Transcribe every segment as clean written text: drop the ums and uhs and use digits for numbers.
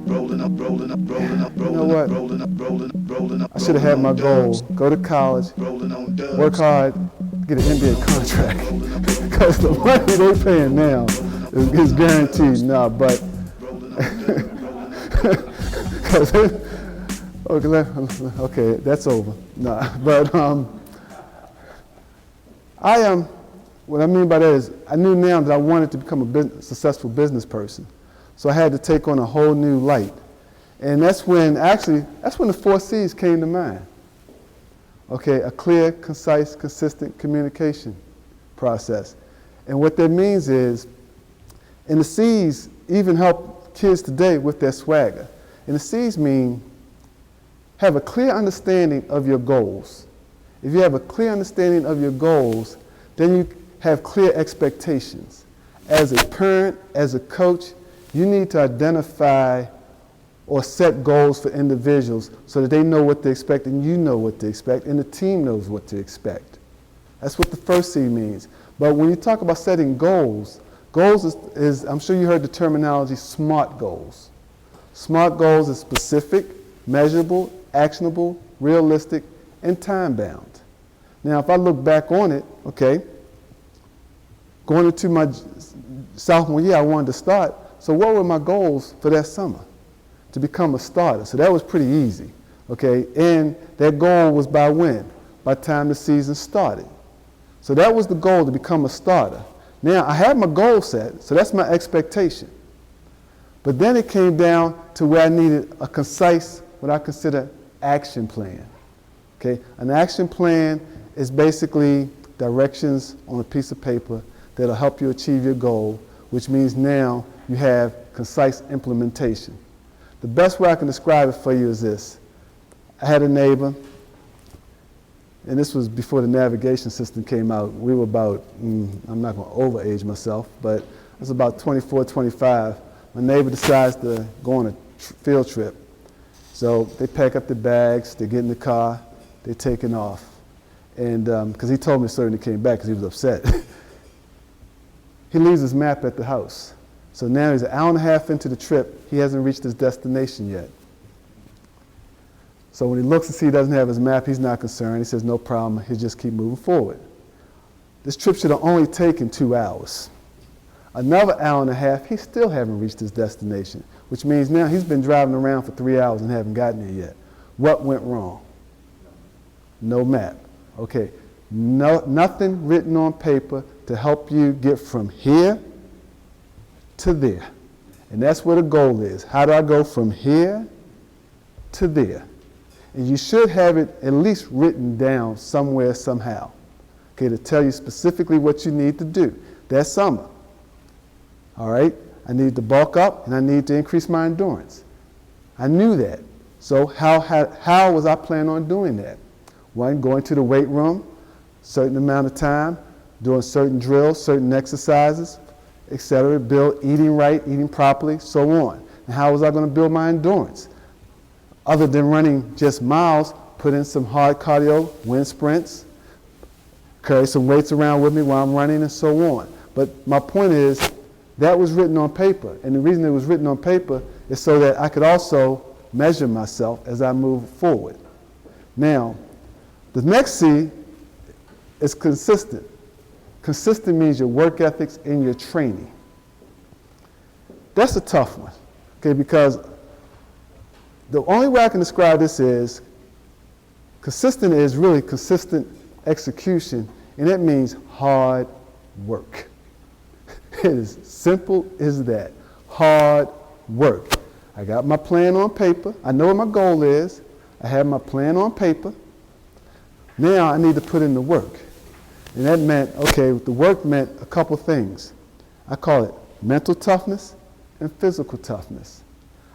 You know what? I should have had my goal, go to college, work hard, get an NBA contract. Because the money they paying now is guaranteed. No, but okay, that's over. No, but what I mean by that is I knew now that I wanted to become a successful business person. So I had to take on a whole new light. And that's when the 4 C's came to mind. Okay, a clear, concise, consistent communication process. And what that means is, and the C's even help kids today with their swagger. And the C's mean have a clear understanding of your goals. If you have a clear understanding of your goals, then you have clear expectations. As a parent, as a coach, you need to identify or set goals for individuals so that they know what to expect and you know what to expect and the team knows what to expect. That's what the first C means. But when you talk about setting goals, goals is I'm sure you heard the terminology SMART goals. SMART goals is specific, measurable, actionable, realistic, and time-bound. Now, if I look back on it, okay, going into my sophomore year, I wanted to start. So what were my goals for that summer? To become a starter. So that was pretty easy, okay? And that goal was by when? By the time the season started. So that was the goal, to become a starter. Now, I had my goal set, so that's my expectation. But then it came down to where I needed a concise, what I consider action plan, okay? An action plan is basically directions on a piece of paper that'll help you achieve your goal, which means now you have concise implementation. The best way I can describe it for you is this. I had a neighbor, and this was before the navigation system came out. We were about, I'm not going to overage myself, but I was about 24, 25. My neighbor decides to go on a field trip. So they pack up the bags, they get in the car, they're taking off. And because he told me so when he came back because he was upset. He leaves his map at the house. So now he's an hour and a half into the trip. He hasn't reached his destination yet. So when he looks and sees he doesn't have his map, he's not concerned. He says, no problem, he'll just keep moving forward. This trip should have only taken 2 hours. Another hour and a half, he still haven't reached his destination, which means now he's been driving around for 3 hours and haven't gotten there yet. What went wrong? No map. Okay, nothing written on paper to help you get from here to there. And that's where the goal is. How do I go from here to there? And you should have it at least written down somewhere, somehow, okay, to tell you specifically what you need to do that summer. All right? I need to bulk up and I need to increase my endurance. I knew that. So how was I planning on doing that? One, going to the weight room, certain amount of time, doing certain drills, certain exercises, etc., eating right, eating properly, so on. And how was I going to build my endurance? Other than running just miles, put in some hard cardio, wind sprints, carry some weights around with me while I'm running and so on. But my point is, that was written on paper. And the reason it was written on paper is so that I could also measure myself as I move forward. Now, the next C is consistent. Consistent means your work ethics and your training. That's a tough one, okay, because the only way I can describe this is consistent is really consistent execution, and it means hard work. It is simple as that. Hard work. I got my plan on paper. I know what my goal is. I have my plan on paper. Now I need to put in the work. And that meant, okay, the work meant a couple things. I call it mental toughness and physical toughness.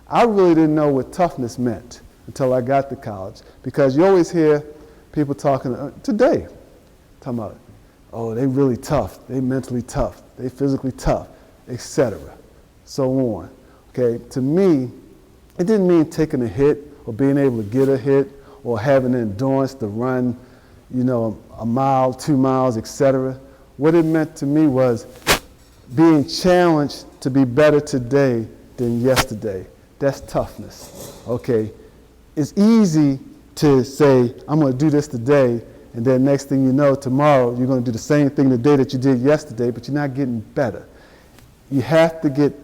I really didn't know what toughness meant until I got to college, because you always hear people talking today, talking about, oh, they really tough, they mentally tough, they physically tough, etc., so on. Okay, to me, it didn't mean taking a hit or being able to get a hit or having the endurance to run, you know, a mile, 2 miles, etc. What it meant to me was being challenged to be better today than yesterday, That's toughness, okay? It's easy to say, I'm going to do this today, and then next thing you know, tomorrow, you're going to do the same thing the day that you did yesterday, but you're not getting better. You have to get,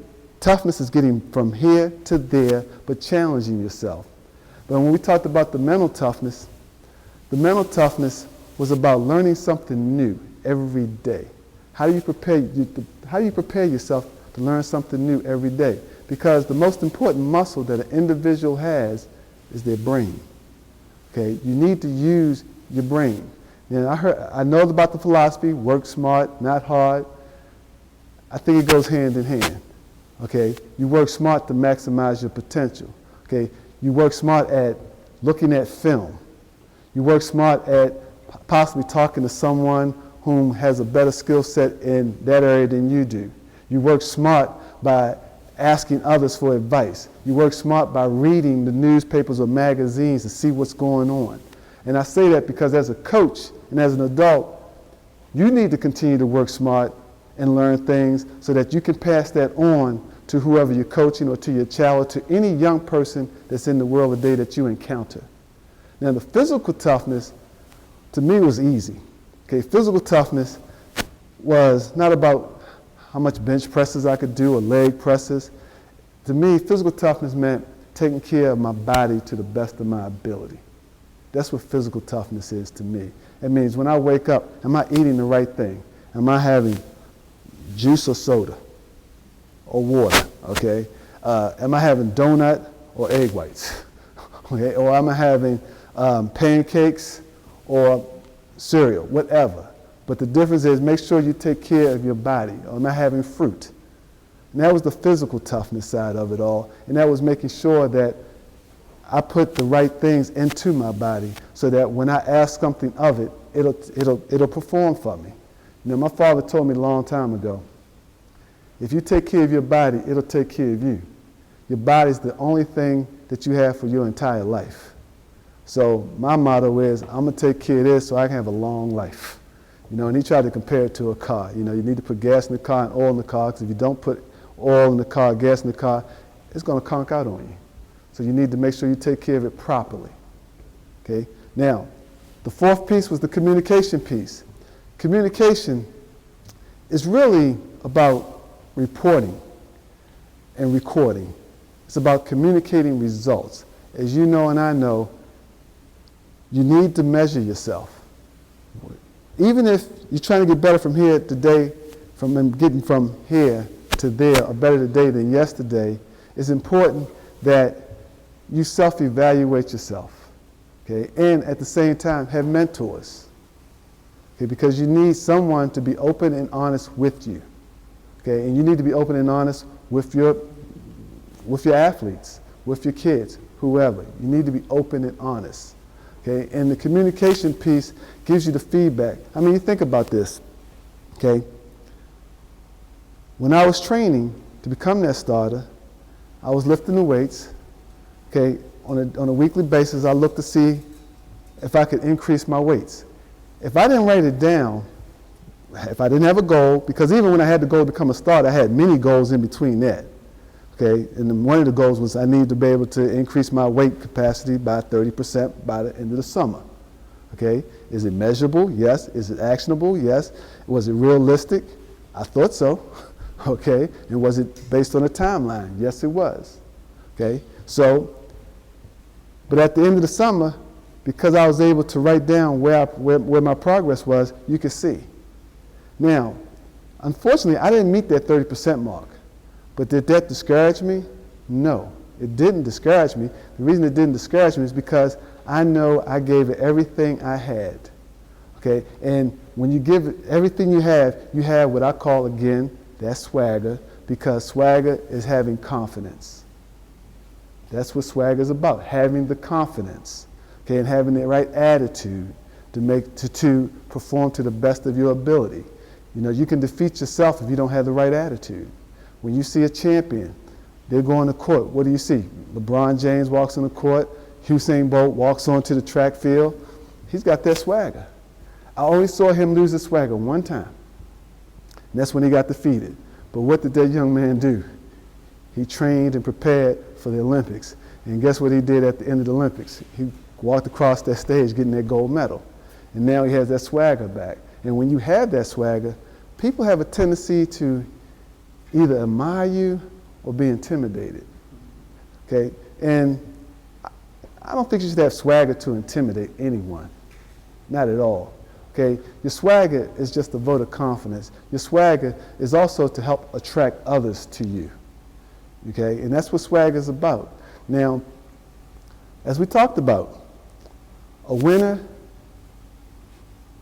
toughness is getting from here to there, but challenging yourself. But when we talked about the mental toughness was about learning something new every day. How do you prepare yourself to learn something new every day? Because the most important muscle that an individual has is their brain. Okay, you need to use your brain. And I know about the philosophy, work smart, not hard. I think it goes hand in hand. Okay, you work smart to maximize your potential. Okay, you work smart at looking at film. You work smart at possibly talking to someone whom has a better skill set in that area than you do. You work smart by asking others for advice. You work smart by reading the newspapers or magazines to see what's going on. And I say that because as a coach and as an adult, you need to continue to work smart and learn things so that you can pass that on to whoever you're coaching or to your child or to any young person that's in the world today that you encounter. Now the physical toughness, to me, was easy. Okay, physical toughness was not about how much bench presses I could do or leg presses. To me, physical toughness meant taking care of my body to the best of my ability. That's what physical toughness is to me. It means when I wake up, am I eating the right thing? Am I having juice or soda or water? Okay, am I having donut or egg whites? Okay, or am I having pancakes or cereal, whatever. But the difference is make sure you take care of your body. Or am I having fruit? And that was the physical toughness side of it all. And that was making sure that I put the right things into my body so that when I ask something of it, it'll perform for me. You know, my father told me a long time ago, if you take care of your body, it'll take care of you. Your body's the only thing that you have for your entire life. So my motto is, I'm going to take care of this so I can have a long life. You know, and he tried to compare it to a car. You know, you need to put gas in the car and oil in the car, because if you don't put oil in the car, gas in the car, it's going to conk out on you. So you need to make sure you take care of it properly. Okay? Now, the fourth piece was the communication piece. Communication is really about reporting and recording. It's about communicating results. As you know and I know, you need to measure yourself. Even if you're trying to get better from here today, from getting from here to there, or better today than yesterday, it's important that you self-evaluate yourself, okay? And at the same time, have mentors, okay? Because you need someone to be open and honest with you, okay? And you need to be open and honest with your athletes, with your kids, whoever. You need to be open and honest. Okay, and the communication piece gives you the feedback. I mean, you think about this, okay? When I was training to become that starter, I was lifting the weights, okay? On a weekly basis, I looked to see if I could increase my weights. If I didn't write it down, if I didn't have a goal, because even when I had the goal to become a starter, I had many goals in between that. Okay, and then one of the goals was I needed to be able to increase my weight capacity by 30% by the end of the summer. Okay, is it measurable? Yes. Is it actionable? Yes. Was it realistic? I thought so. Okay, and was it based on a timeline? Yes, it was. Okay, so, but at the end of the summer, because I was able to write down where my progress was, you could see. Now, unfortunately, I didn't meet that 30% mark. But did that discourage me? No, it didn't discourage me. The reason it didn't discourage me is because I know I gave it everything I had. Okay, and when you give it everything you have what I call, again, that swagger, because swagger is having confidence. That's what swagger is about, having the confidence, okay, and having the right attitude to perform to the best of your ability. You know, you can defeat yourself if you don't have the right attitude. When you see a champion, they go on the court. What do you see? LeBron James walks on the court. Usain Bolt walks onto the track field. He's got that swagger. I only saw him lose his swagger one time. And that's when he got defeated. But what did that young man do? He trained and prepared for the Olympics. And guess what he did at the end of the Olympics? He walked across that stage getting that gold medal. And now he has that swagger back. And when you have that swagger, people have a tendency to either admire you or be intimidated. Okay? And I don't think you should have swagger to intimidate anyone. Not at all. Okay? Your swagger is just a vote of confidence. Your swagger is also to help attract others to you. Okay? And that's what swagger is about. Now, as we talked about, a winner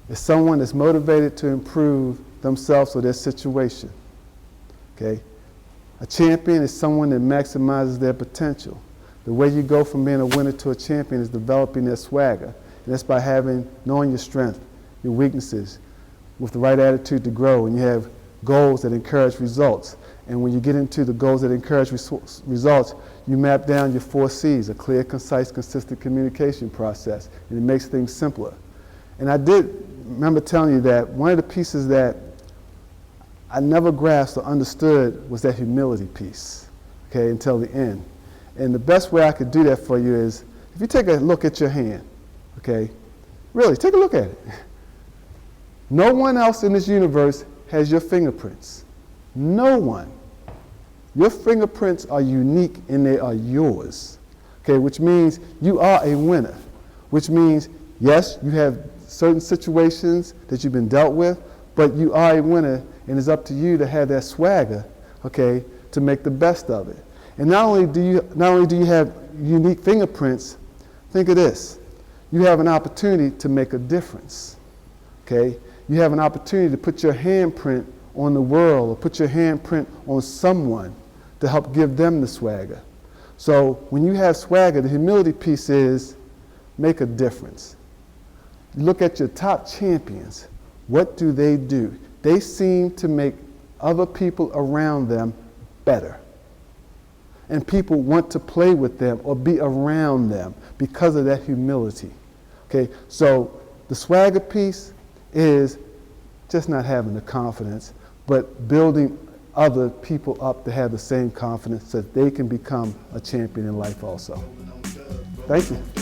is someone that's motivated to improve themselves or their situation. Okay? A champion is someone that maximizes their potential. The way you go from being a winner to a champion is developing their swagger. And that's by knowing your strength, your weaknesses, with the right attitude to grow. And you have goals that encourage results. And when you get into the goals that encourage results, you map down your 4 C's, a clear, concise, consistent communication process. And it makes things simpler. And I did remember telling you that one of the pieces that I never grasped or understood was that humility piece, okay, until the end. And the best way I could do that for you is, if you take a look at your hand, okay, really, take a look at it. No one else in this universe has your fingerprints. No one. Your fingerprints are unique and they are yours, okay, which means you are a winner, which means, yes, you have certain situations that you've been dealt with, but you are a winner, and it's up to you to have that swagger, okay, to make the best of it. And not only do you have unique fingerprints, think of this. You have an opportunity to make a difference, okay? You have an opportunity to put your handprint on the world or put your handprint on someone to help give them the swagger. So when you have swagger, the humility piece is make a difference. Look at your top champions. What do? They seem to make other people around them better. And people want to play with them or be around them because of that humility. Okay, so the swagger piece is just not having the confidence, but building other people up to have the same confidence so that they can become a champion in life also. Thank you.